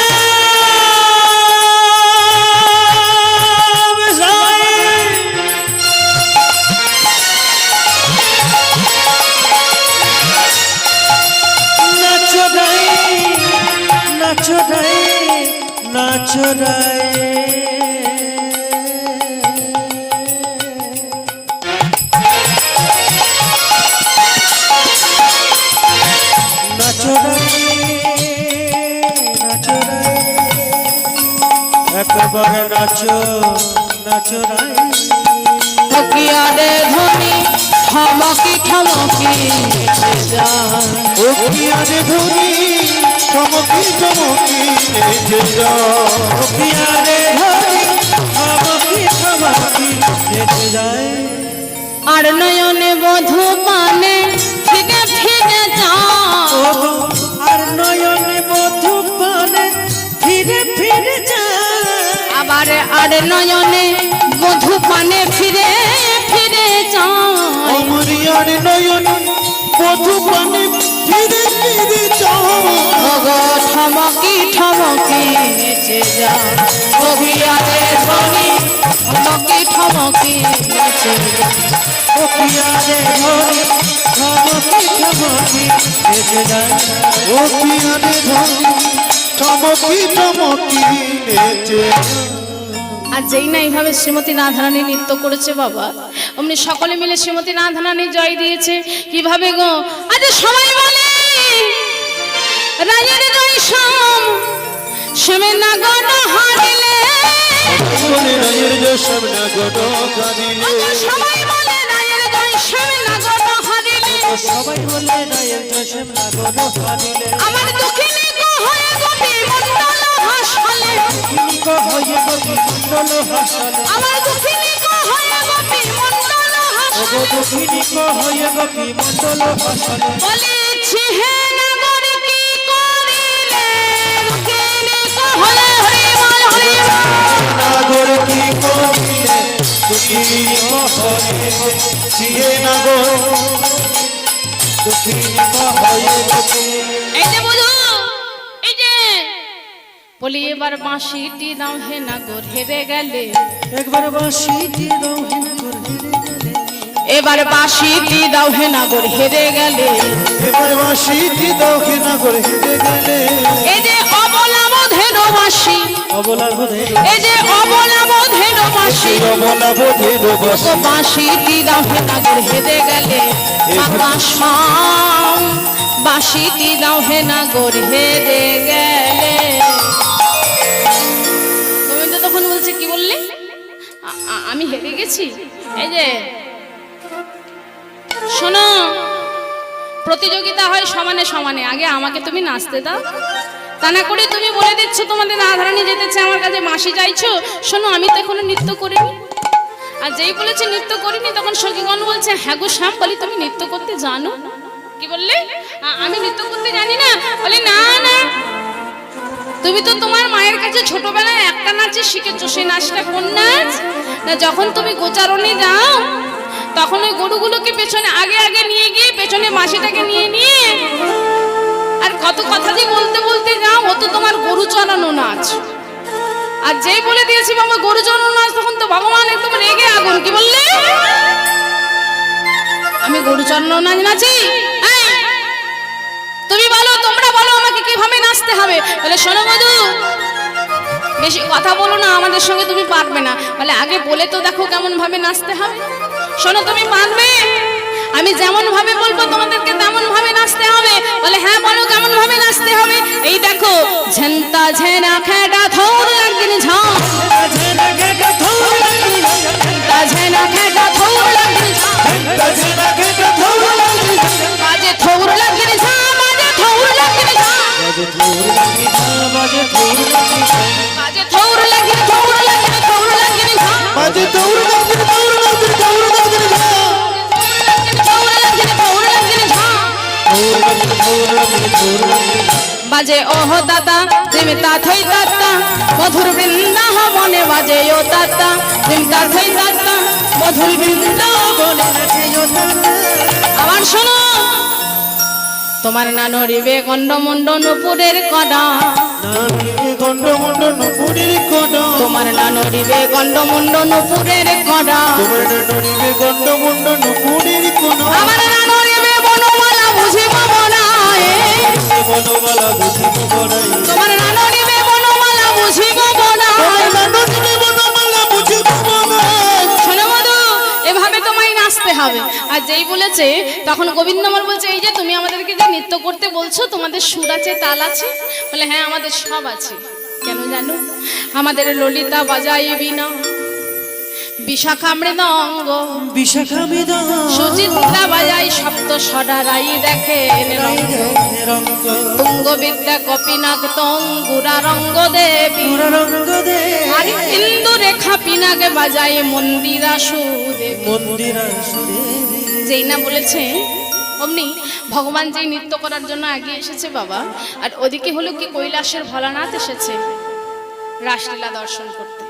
S2: নাচো রাই নাচো রাই নাচো রাই নাচো রাই নাচো রাই একবার নাচো নাচো রাই
S1: ও কি আরে ধ্বনি ঠমকি ঠমকি নেচে যা
S3: ও কি আরে ধরি চমকি চমকি নেচে যায়
S2: পিয়ারে ধরি থমকি থমকি নেচে যায়
S1: আর নয়নে বধু পানে ফিরে ফিরে যায়
S2: ওগো আর নয়নে মধু পানে ফিরে ফিরে যায়
S1: আবার আর নয়নে বধু পানে ফিরে ফিরে যায়
S3: অমরিয়ার নয়ন বধু পানে ফিরে ফিরে যায়
S1: ওগো ঠমকি ঠমকি নেচে যায় কবিয়ারে ধরি ঠমকি ঠমকি নেচে যায়
S2: ও পিয়ারে ধরি থমকি থমকি নেচে যায়
S3: ও পিয়ারে ধরি চমকি চমকি নেচে
S1: আর যেই না এইভাবে শ্রীমতী রাধারানী নৃত্য করেছে বাবা অমনি সকলে মিলে শ্রীমতী রাধারানী জয় দিয়েছে কিভাবে গো আজ সবাই বলে রায়ের জয় শ্যাম শ্যামে না গণ হারিলে
S3: বলে রায়ের জসম না গড় কাঁদিলে
S1: সবাই বলে রায়ের জয় শ্যামে না গণ হারিলে
S2: সবাই বলে রায়ের জসম লাগলো হারিলে
S1: আমার দুঃখিনী গো হয়ে গোপী মণ্ডল হাসলে
S2: কিনিক হয়ে গতি মণ্ডল হাসলে
S1: আমার দুঃখিনী গো হয়ে গোপী মণ্ডল
S2: ওগো
S1: হাসলে
S2: কিনিক হয়ে গতি মণ্ডল হাসলে
S1: বলেছি হে নগর কি করিলে দুঃখিনী গো হলে হরি বল হরি বল
S3: নাগর কি করিলে দুঃখী হয়ে সিয়ে নাগর দুঃখী হয়ে
S1: এই যে বুঝো এই যে বলি এবার বাঁশিটি দাও হে নগর হেরে গেলে
S2: একবার বাঁশি দিয়ে দাও হেনা করে হেরে গেলে
S1: এবার বাঁশিটি দাও হে নগর হেরে গেলে
S3: এবার বাঁশিটি দাও কি নাগর হেরে গেলে
S1: এই যে অবলা বোধের বাঁশি
S2: অবলার বোধে
S1: এই যে অবলা বোধের বাঁশি
S3: বলা বোধের বস
S1: ও বাঁশিটি দাও হে নগর হেরে গেলে আকাশাম বাঁশিটি দাও হে নগর হেরে গেলে গোবিন্দ তখন বলছে কি বললে আমি হেরে গেছি এই যে শোনো প্রতিযোগিতা হয় সমানে সমানে আগে আমাকে তুমি নাচতে দাও তা না করে তুমি বলে দিচ্ছ তোমাদের রাধারানী যেতেছে আমার কাছে মাসি চাইছো শোনো আমি তো এখনো নৃত্য করিনি আর যেই বলেছে নৃত্য করিনি তখন সখীগণ বলছে হ্যাঁ গো শ্যাম বলি তুমি নৃত্য করতে জানো কি বললে আমি নৃত্য করতে জানি না বলে না না তুমি তো তোমার মায়ের কাছে ছোটবেলায় একটা নাচে শিখেছো সেই নাচটা কোন নাচ না যখন তুমি গোচারণে যাও তখন ওই গরুগুলোকে পেছনে আগে আগে নিয়ে গিয়ে পেছনে মাসিটাকে নিয়ে নিয়ে আর কত কথা যে বলতে বলতে যাও ও তো তোমার গরু চড়ানো নাচ আর যেই বলে দিয়েছি বাবা গরু চড়ানো নাচ তখন তো ভগবান একদম রেগে আগুন কি বললে আমি গরু চড়ানো নাচ নাচি এই, তুমি বলো তোমরা বলো আমাকে কিভাবে নাচতে হবে বলে শোনো মধু বেশি কথা বলো না আমাদের সঙ্গে তুমি পারবে না বলে আগে বলে তো দেখো কেমন ভাবে নাচতে হবে শোনো তুমি পারবে আমি যেমন ভাবে বলবো তোমাদেরকে তেমন ভাবে নাচতে হবে বলে হ্যাঁ বলো কেমন ভাবে নাচতে হবে এই দেখো ঝেন্তা ঝেনা খেটা থৌর লাগদিন ঝাঁ
S2: ঝেনা খেটা থৌর লাগদিন
S1: ঝেন্তা ঝেনা খেটা থৌর লাগদিন ঝাঁ
S3: ঝেনা খেটা থৌর লাগদিন
S1: বাজে থৌর লাগদিন ঝাঁ বাজে থৌর লাগদিন ঝাঁ
S2: বাজে থৌর লাগি
S1: বাজে থৌর লাগদিন থৌর লাগদিন থৌর লাগদিন ঝাঁ
S3: বাজে থৌর লাগদিন থৌর লাগদিন থৌর লাগদিন
S1: থৌর লাগদিন থৌর লাগদিন ঝাঁ বাজে ওহ দাদা জিমতা থই দাদা মধুর বৃন্দাবনে বাজে ও দাদা জিমতা থই দাদা মধুর বৃন্দাবনে আবার শোনো তোমার নানরিবে গন্ডমন্ড নুপুরের কডা
S3: গন্ডমন্ড নুপুরের কডা
S1: তোমার নানরিবে গন্ডমন্ড নুপুরের কডা
S3: তোমার নড়িবে গন্ডমন্ড নুপুরের কডা
S1: আমার নানরিবে বনমালা বুঝিব বনায়
S3: বনমালা বুঝিব বড়াই
S1: তোমার নানরিবে বনমালা বুঝিব বনায়
S3: নড়িবে বনমালা বুঝিব বড়াই
S1: শোনো মধু এভাবে তোমায় নাচতে হবে আর যেই বলেছে তখন গোবিন্দমল বলছে এই যে তুমি আমাদেরকে যে নৃত্য করতে বলছো তোমাদের সুর আছে তাল আছে বলে হ্যাঁ আমাদের সব আছে কেন জানো আমাদের ললিতা বাজাই বিনা বিশাখা মৃদঙ্গ
S2: বিশাখা মৃদঙ্গ
S1: সুচিত্রা বাজাই সপ্ত সদারাই দেখেন রঙ্গ
S2: রঙ্গ
S1: তুঙ্গ বিদ্যা কপিনাক তঙ্গুরা রঙ্গ দেবী
S2: রঙ্গ দে
S1: আর ইন্দু রেখা পিনাকে বাজাই মন্দিরা সুদেবী।
S2: মন্দিরা
S1: যেই না বলেছে অমনি ভগবান যেই নৃত্য করার জন্য এগিয়ে এসেছে বাবা, আর ওদিকে হলো কি কৈলাসের ভোলানাথ এসেছে রাসলীলা দর্শন করতে।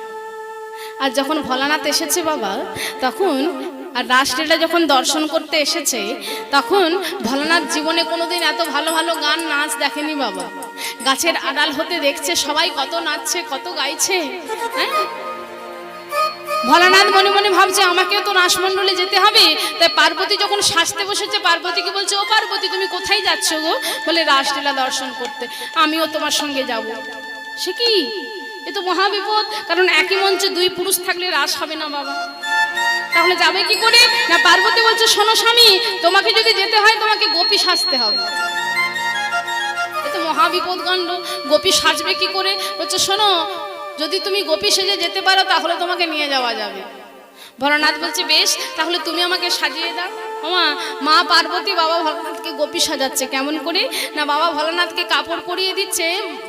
S1: আর যখন ভোলানাথ এসেছে বাবা তখন, আর রাসলীলা যখন দর্শন করতে এসেছে তখন ভোলানাথ জীবনে কোনোদিন এত ভালো ভালো গান নাচ দেখেনি বাবা। গাছের আড়াল হতে দেখছে সবাই কত নাচছে কত গাইছে। হ্যাঁ, ভোলানাথ মনে মনে ভাবছে আমাকেও তো রাসমণ্ডলে যেতে হবে। তাই পার্বতী যখন সাজতে বসেছে পার্বতীকে বলছে, ও পার্বতী তুমি কোথায় যাচ্ছ গো? বলে রাসলীলা দর্শন করতে। আমিও তোমার সঙ্গে যাব। সে কি, এ তো মহাবিপদ, কারণ একই মঞ্চে দুই পুরুষ থাকলে রাস হবে না বাবা। তাহলে যাবে কি করে? না পার্বতী বলছে, শোনো স্বামী, তোমাকে যদি যেতে হয় তোমাকে গোপী সাজতে হবে। এ তো মহাবিপদ কাণ্ড, গোপী সাজবে কি করে? বলছে শোনো, যদি তুমি গোপী সেজে যেতে পারো তাহলে তোমাকে নিয়ে যাওয়া যাবে। ভোলানাথ বলছে বেশ, তাহলে তুমি আমাকে সাজিয়ে দাও। মা পার্বতী বাবা ভোলানাথকে গোপী সাজাচ্ছে। কেমন করে? না বাবা ভোলানাথকে কাপড় পরিয়ে দিচ্ছে।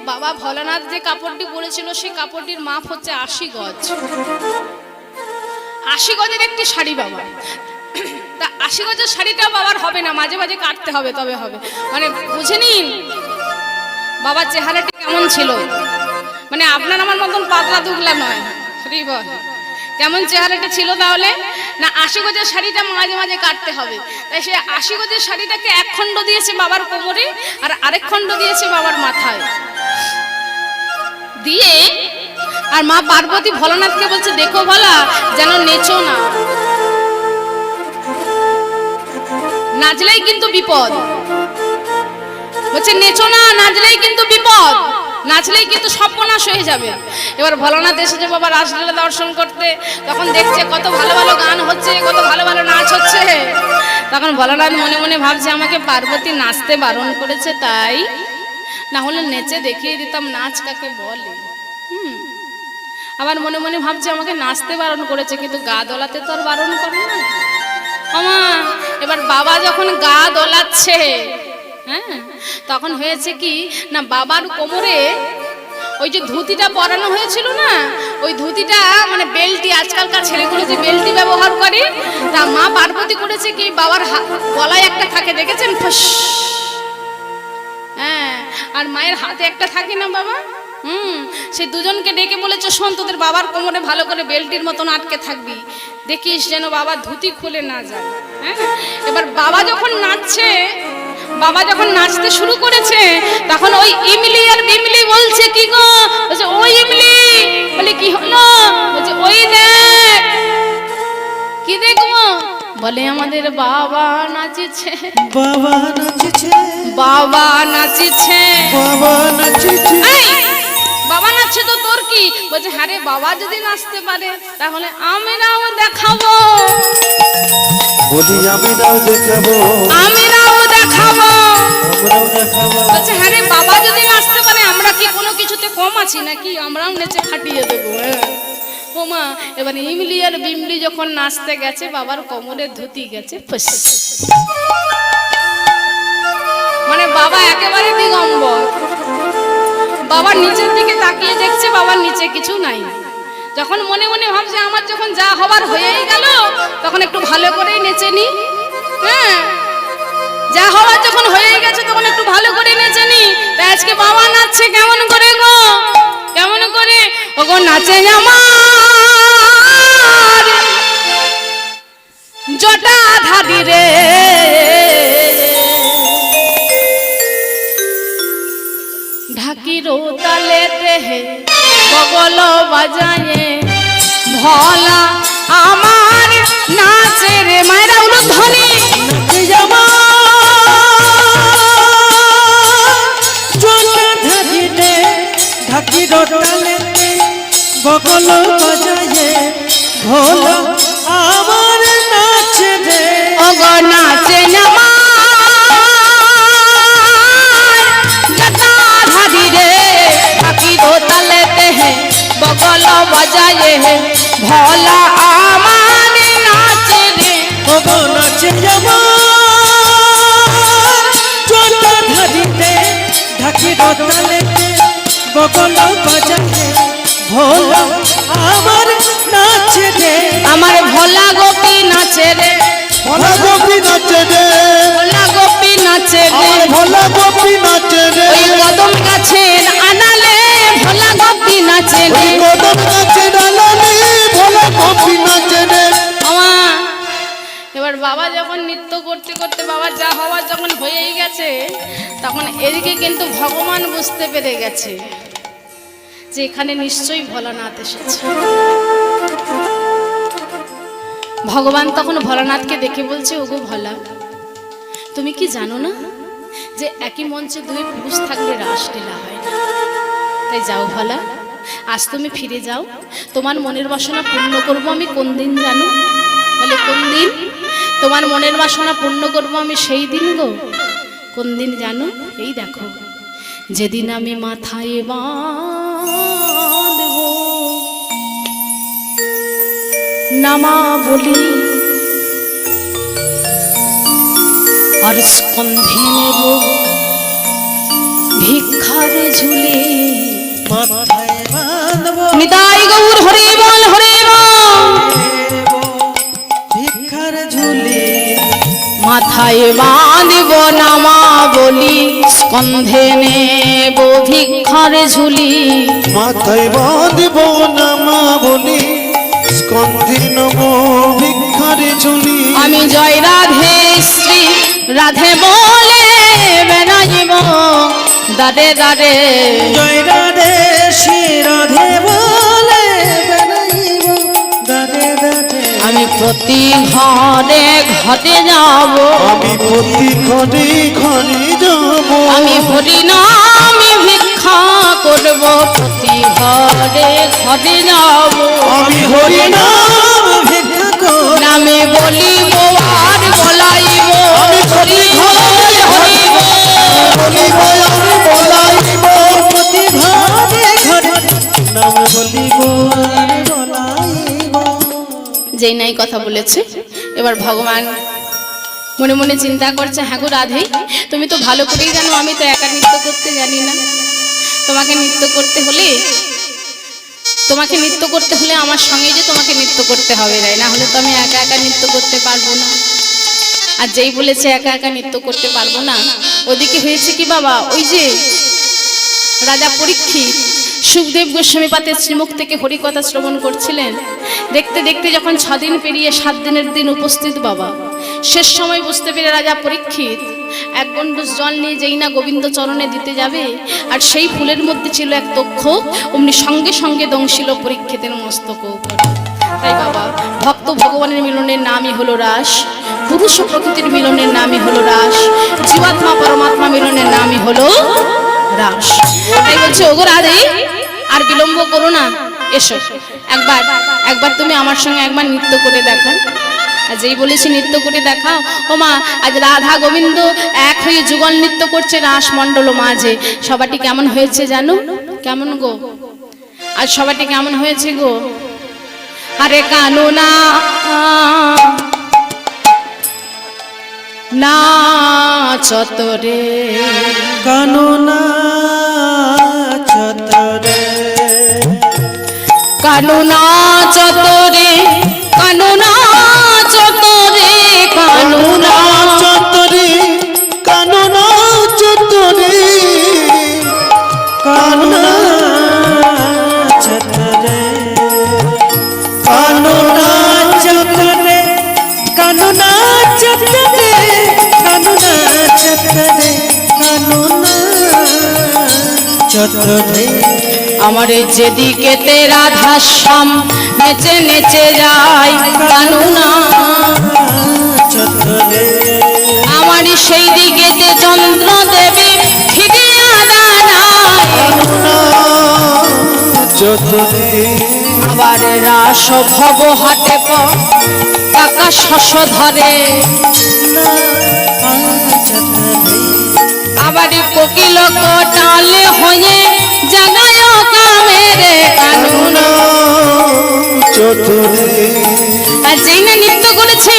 S1: বাবা ভোলানাথ যে কাপড়টি পরেছিল সেই কাপড়টির মাপ হচ্ছে 80 গজ। 80 গজের একটি শাড়ি বাবা। তা 80 গজের শাড়িটা বাবার হবে না, মাঝে মাঝে কাটতে হবে তবে হবে। মানে বুঝে নিন বাবার চেহারাটি কেমন ছিল। মানে আপনার আমার মতন পাতলা দুগলা নয়। কেমন চেহারাটা ছিল তাহলে? না 80 গজের শাড়িটা মাঝে মাঝে কাটতে হবে। তাই সে 80 গজের শাড়িটাকে এক খণ্ড দিয়েছে বাবার কোমরে আর আরেক খণ্ড দিয়েছে বাবার মাথায় দিয়ে। আর মা পার্বতী ভোলানাথকে বলছে, দেখো ভোলা যেন নেচো না, নাচলেই কিন্তু বিপদ। বলছে নেচো না, নাচলেই কিন্তু বিপদ, নাচলেই কিন্তু সর্বনাশ হয়ে যাবে। এবার ভোলানাথ এসেছে বাবা রাসলীলা দর্শন করতে। তখন দেখছে কত ভালো ভালো গান হচ্ছে, কত ভালো ভালো নাচ হচ্ছে। তখন ভোলানাথ মনে মনে ভাবছে আমাকে পার্বতী নাচতে বারণ করেছে, তাই না হলে নেচে দেখিয়ে দিতাম নাচ কাকে বলে। আবার মনে মনে ভাবছে আমাকে নাচতে বারণ করেছে, কিন্তু গা দোলাতে তো আর বারণ করে না। আমা এবার বাবা যখন গা দোলাচ্ছে, হ্যাঁ, তখন হয়েছে কি না বাবার কোমরে ওই যে ধুতিটা পরানো হয়েছিল না, ওই ধুতিটা মানে বেল্টি, আজকালকার ছেলেগুলো যে বেল্টি ব্যবহার করে, তা মা পার্বতী করেছে কি বাবার গলায় একটা থাকে, দেখেছেন? ফুস। হ্যাঁ, আর মায়ের হাতে একটা থাকে না বাবা। সে দুজনকে ডেকে বলেছে, শোন তোদের বাবার কোমরে ভালো করে বেল্টির মতন আটকে থাকবি, দেখিস যেন বাবার ধুতি খুলে না যায়। হ্যাঁ, এবার বাবা যখন নাচছে, বাবা যখন নাচতে শুরু করেছে তখন ওই ইমলি আর বিমলি বলছে, কি গো? বলছে ওই ইমলি। বলে কি হলো? বলছে ওই দেখ। কি দেখবো? বলে আমাদের বাবা নাচছে।
S2: বাবা নাচছে,
S1: বাবা নাচছে,
S2: বাবা নাচছে।
S1: বাবা নাচছে তো তোর কি? বলছে হ্যাঁ রে, বাবা যদি নাচতে পারে তাহলে আমরাও দেখাবো।
S3: বলি আমরাও দেখাবো,
S1: আমরাও দেখাবো,
S2: আমরাও দেখাবো।
S1: বলছে হ্যাঁ রে, বাবা যদি নাচতে পারে আমরা কি কোনো কিছুতে কম আছি নাকি? আমরাও নেচে ফাটিয়ে দেবো। ও মা, এবার ইমলি আর বিমলি যখন নাচতে গেছে বাবার কোমরে ধুতি গেছে ফুস। মানে বাবা একেবারে দিগম্বর। বাবার নিচের দিকে তাকিয়ে দেখছে, বাবার নিচে কিছু নাই। যখন মনে মনে ভাবছে আমার যখন যা হবার হয়েই গেল, তখন একটু ভালো করেই নেচে নি। হ্যাঁ, যা হওয়ার যখন হয়ে গেছে তখন একটু ভালো করে নেচে নি। তাই আজকে বাবা নাচছে কেমন করে গো? কেমন করে? ও গো নাচে আমার জটা ধারি রে, ঢাকিরো তালেতে হে বগল বাজায়ে ভোলা আমার নাচে রে। মায়েরা উলুধ্বনি।
S2: নাচে জামা জটা ধারিতে, ঢাকি রটালেতে বগল বাজায়ে ভোলা আমার নাচে রে।
S1: ও গো নাচে আমার জটা ধারি রে, ঢাকিরো তালেতে হে বগল বাজায়ে ভোলা
S2: আছে আমার জটাধারীতে ঢাকি রতালেতে বগল বাজাতে ভোলা আমার নাচে রে
S1: আমার ভোলা গোপী নাচে রে,
S3: ভোলা গোপী নাচে রে,
S1: ভোলা গোপী নাচে রে,
S3: আমার ভোলা গোপী নাচে রে,
S1: ওই কদম গাছের আনালে ভোলা গোপী নাচে রে।
S3: ওই কদম নাচে ডালালে ভোলা গোপী নাচে রে।
S1: আমা এবার বাবা যখন নৃত্য করতে করতে বাবার যা হওয়ার যখন হয়েই গেছে, তখন এদিকে কিন্তু ভগবান বুঝতে পেরে গেছে যে এখানে নিশ্চয়ই ভোলানাথ এসেছে। ভগবান তখন ভোলানাথকে দেখে বলছে, ওগো ভোলা, তুমি কি জানো না যে একই মঞ্চে দুই পুরুষ থাকলে রাসলীলা হয় না? তাই যাও ভোলা, আজ তুমি ফিরে যাও, তোমার মনের বাসনা পূর্ণ করবো আমি কোন দিন জানো? বলে কোন দিন? তোমার মনের বাসনা পূর্ণ করবো আমি সেই দিন গো। কোন দিন জানো? এই দেখো, যেদিন আমি মাথায় বাঁধবো নামা বলি আর স্কন্ধে নেব ভিক্ষারে ঝুলি।
S2: মাথায় বাঁধব
S1: নিতাই গৌর হরি বল হরি বল।
S2: ভিক্ষার ঝুলি
S1: মাথায় বাঁধব নামা বলি স্কন্ধে নেব ভিক্ষার ঝুলি।
S3: মাথায় বাঁধব নামা বলি স্কন্ধে নব ভিক্ষার ঝুলি।
S1: আমি জয় রাধে শ্রী রাধে বলে বেড়াইব দাঁড়ে দাঁড়ে।
S2: জয় রাধে শ্রী রাধে বলে বেড়াইব দাঁড়ে দাঁড়ে।
S1: আমি প্রতি ঘরে ঘরে যাব,
S3: আমি প্রতি ঘরে ঘরে যাব,
S1: আমি হরিনামে ভিক্ষা করব প্রতি ঘরে ঘরে যাব।
S3: আমি হরি নাম
S2: ভিক্ষা কর
S1: নামে বলিব আর বলাইব
S3: আমি
S1: হরি
S3: প্রতি
S1: বল হরি বল।
S3: বলিব আমি বলাইব।
S2: প্রতি ঘরে ঘরে নাম বলিব আর বলাইব।
S1: যেই নাই কথা বলেছে, এবার ভগবান মনে মনে চিন্তা করছে, হ্যাঁ গো রাধে, তুমি তো ভালো করেই জানো আমি তো একা নৃত্য করতে জানি না। তোমাকে নৃত্য করতে হলে আমার সঙ্গে যে তোমাকে নৃত্য করতে হবে, তাই না হলে তো আমি একা একা নৃত্য করতে পারবো না। আর যেই বলেছে একা একা নৃত্য করতে পারবো না, ওদিকে হয়েছে কি বাবা, ওই যে রাজা পরীক্ষিত সুখদেব গোস্বামী পাতের শ্রীমুখ থেকে হরিকথা শ্রবণ করছিলেন। দেখতে দেখতে যখন 6 দিন পেরিয়ে 7 দিনের দিন উপস্থিত বাবা, শেষ সময় বুঝতে পেরে রাজা পরীক্ষিত এক গণ্ডূষ জল নিয়ে যেই না গোবিন্দ চরণে দিতে যাবে, আর সেই ফুলের মধ্যে ছিল এক তক্ষ, অমনি সঙ্গে সঙ্গে দংশিল পরীক্ষিতের মস্তক উপর। তাই বাবা, ভক্ত ভগবানের মিলনের নামই হলো রাস, পুরুষ ও প্রকৃতির মিলনের নামই হলো রাস, জীবাত্মা পরমাত্মা মিলনের নামই হলো রাস। তাই বলছে, ওগো রাধে, আর বিলম্ব করো না, এসো একবার তুমি আমার সঙ্গে একবার নৃত্য করে দেখো। আর যেই বলেছি নৃত্য করে দেখাও, ও মা, আজ রাধা গোবিন্দ এক হয়ে যুগল নৃত্য করছে রাস মণ্ডল মাঝে। সবাটি কেমন হয়েছে জানো? কেমন গো? আজ সবাটি কেমন হয়েছে গো? আরে কানুনা নাচতরে,
S2: কানুনা চতরে,
S1: কানুনা চতরে, কানুনা চতরে, কানুনা
S3: চতরে কানুনা চতরে
S2: কানুনা চতরে, কানুনা চতরে, কানুনা চতরে, কানুনা চতরে, কানুনা চতরে।
S1: আমার যেদিকে তে রাধা শ্যাম নেচে নেচে যায় কানুনা,
S2: চতরে,
S1: আমার সেই দিকে তে চন্দ্র দেবী ফিরিয়া দাঁড়ায়।
S3: চতরে
S1: আবার রাস ভব হাটে কাকা শশ ধরে, আবার কোকিল কটালে হয়ে জাগায় কামেরে কানুনা।
S3: চতরে
S1: আর যেই না নৃত্য করেছে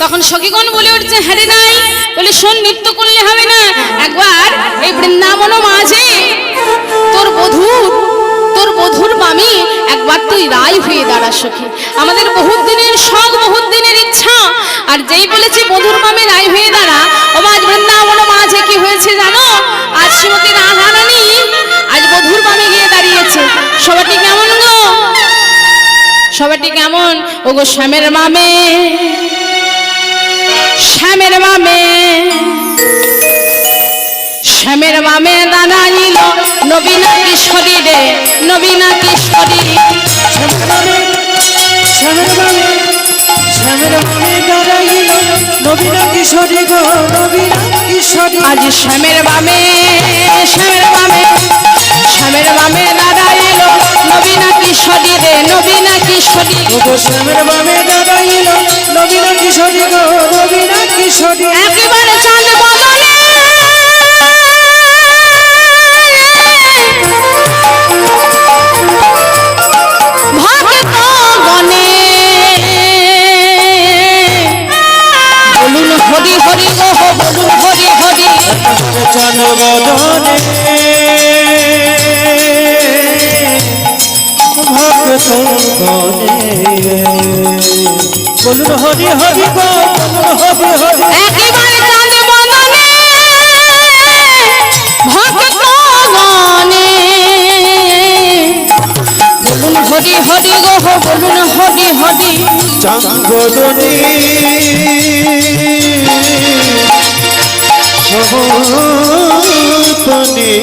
S1: তখন সখীগণ বলে উঠছে, হ্যাঁ রে নাই, বলে শোন, নৃত্য করলে হবে না, একবার এই বৃন্দাবন মাঝে তোর বধুর মামি একবার তুই রায় হয়ে দাঁড়া সখী। আমাদের বহুত দিনের শখ, বহুত দিনের ইচ্ছা, আর যেই বলেছি বধুর মামি রায় হয়ে দাঁড়া, ও আজ বৃন্দাবন মাঝে কি হয়েছে জানো? আজ শ্রীমতী রাধারানী আজ বধুর মামি গিয়ে দাঁড়িয়েছে। সবাইটি কেমন গো? সবাইটি কেমন? ও গো শ্যামের মামে, শ্যামের মামে, শ্যামের মামে দাঁড়াইল নবীনা কিশোরী রে, নবীনা কিশোরী।
S2: শ্যামের বামে, শ্যামের বামে দাঁড়াইল নবীনা কিশোরী গো, নবীনা কিশোরী।
S1: আজ শ্যামের বামে, শ্যামের বামে, শ্যামের বামে দাঁড়াইল নবীনা কিশোরী রে, নবীনা কিশোরী।
S2: ও গো শ্যামের বামে দাঁড়াইল নবীনা কিশোরী গো, নবীনা কিশোরী।
S1: একেবারে চাঁদ বদলে ভক্ত গণে বলুন হরি হরি গো, বলুন হরি হরি।
S2: চান বদনে ভক্ত গণে বলুন হরি হরি গো, বলুন হরি হরি।
S1: একেবারে চাঁদ বদনে ভক্ত গণে বলুন হরি হরি গো, বলুন হরি হরি।
S3: চাঙ্গদনী সহতনী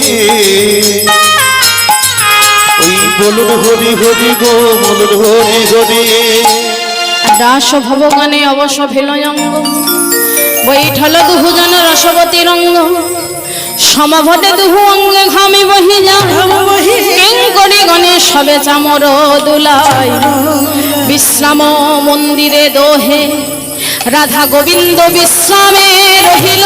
S3: ওই বলুন হরি হরি গো, বলুন হরি হরি।
S1: রাস ভবগানে অবশ্য ভেলয়ঙ্গ বৈঠল দুহুজন রসবতী রঙ্গ সমাভটে দুহু অঙ্গে ঘামে বহি যায় কিঙ্করি গণে সবে চামর দুলাই বিশ্রাম মন্দিরে দোহে রাধা গোবিন্দ বিশ্রামে রহিল।